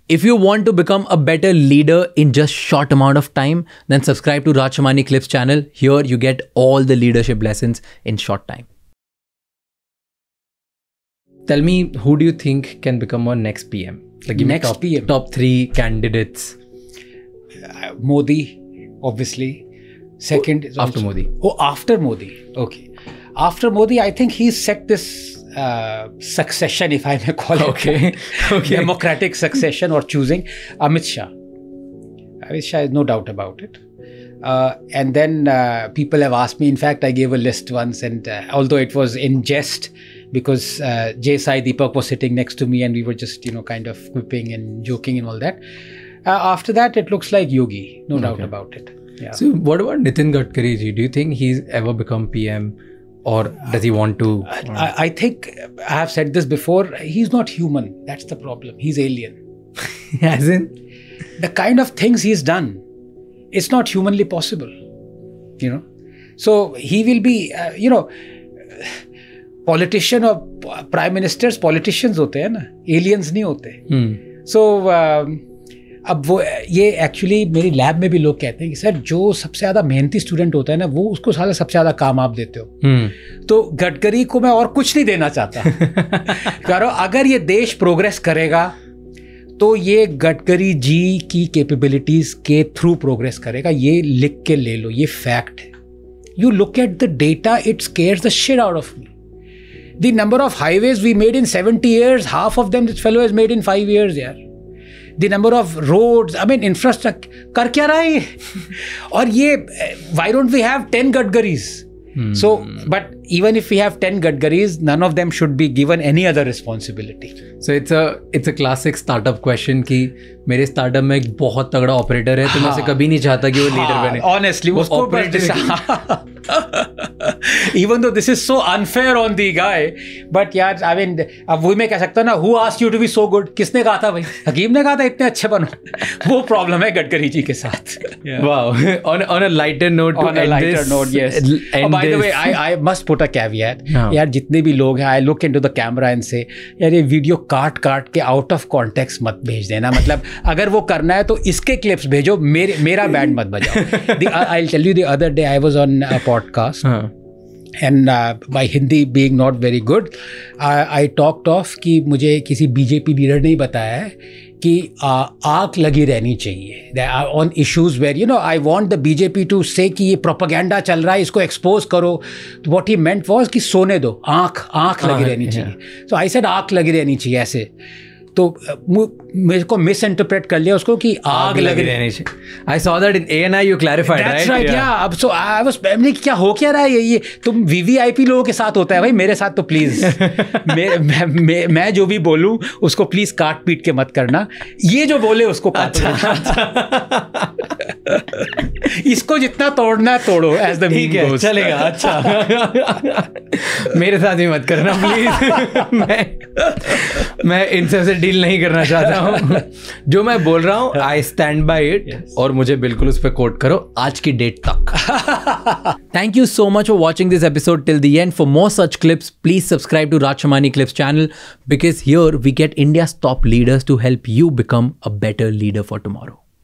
If you want to become a better leader in just short amount of time, then subscribe to Raj Shamani Clips channel. Here you get all the leadership lessons in short time. Tell me, who do you think can become our next PM? Like, give Next me PM? top 3 candidates. Modi, obviously. Second is After also- Modi. Oh, after Modi. Okay. After Modi, I think he's set this succession, if I may call it. Okay. Okay. Democratic succession or choosing Amit Shah. Amit Shah is no doubt about it. And then people have asked me, in fact, I gave a list once, and although it was in jest, because Jay Sai Deepak was sitting next to me and we were just, kind of quipping and joking and all that. After that, it looks like Yogi, no doubt about it. Yeah. So what about Nitin Gadkari ji? Do you think he's ever become PM, or does he want to? I think I have said this before. He's not human. That's the problem. He's alien. As in? The kind of things he's done, it's not humanly possible. So he will be, politician or prime ministers, politicians होते हैं ना, aliens नहीं होते. So अब वो ये actually मेरी lab में भी लोग कहते हैं कि सर जो सबसे ज़्यादा मेहनती स्टूडेंट होता है ना, वो उसको साला सबसे ज़्यादा काम आप देते हो. तो गडकरी को मैं और कुछ नहीं देना चाहता. करो, अगर ये देश प्रोग्रेस करेगा तो ये गडकरी जी की कैपेबिलिटीज़ के थ्रू प्रोग्रेस करेगा. ये लिख के ले लो, ये फैक्ट है. You look at the data, it scares the shit out of me. The number of highways we made in 70 years, half of them this fellow has made in 5 years, yaar. The number of roads, I mean, infrastructure, कर क्या रहा है ये? और ये, why don't we have 10 Gadkaris? So, but even if we have 10 Gadkaris, none of them should be given any other responsibility. So it's a classic startup question कि मेरे startup में एक बहुत तगड़ा operator है, तो मैं उसे कभी नहीं चाहता कि वो leader बने. Honestly, वो उसको operator even though this is so unfair on the guy, but यार, I mean, अब वही मैं कह सकता हूँ ना, who asked you to be so good? किसने कहा था भाई? हकीम ने कहा था इतने अच्छे बनो. वो प्रॉब्लम है गडकरी जी के साथ. Wow. On a lighter note, on a lighter note, yes. Oh, by the way, I must put a caveat. यार जितने भी लोग हैं, I look into the camera and say, यार ये वीडियो काट के out of context मत भेज देना. मतलब अगर वो करना है तो इसके clips भेजो, मेरा बैंड मत बजाओ. I'll tell you, the other day I was on a podcast. And my Hindi being not very good, I talked off कि मुझे किसी बीजेपी लीडर ने बताया है कि आँख लगी रहनी चाहिए on issues where I want the BJP to say कि ये propaganda चल रहा है, इसको expose करो. What he meant was कि सोने दो, आँख लगी रहनी चाहिए. So I said आँख लगी रहनी चाहिए ऐसे. तो मेरे को मिसइंटरप्रेट कर लिया उसको कि आग लग रही है. I saw that in ANI you clarified, right? That's right, yeah. अब so I was, क्या हो क्या रहा है ये तुम VVIP लोगों के साथ होता है भाई, मेरे साथ तो प्लीज मैं जो भी बोलूं उसको प्लीज काट पीट के मत करना. ये जो बोले उसको काटो. इसको जितना तोड़ना है तोड़ो, एज द मीम गोस. चलेगा. अच्छा. मेरे साथ भी मत करना प्लीज. मैं इनसे से डील नहीं करना चाहता हूँ. जो मैं बोल रहा हूँ, आई स्टैंड बाय इट, और मुझे बिल्कुल उस पर कोट करो आज की डेट तक. Thank you so much for watching this episode till the end. For more such clips, please subscribe to Raj Shamani Clips channel, because here we get India's top leaders to help you become a better leader for tomorrow.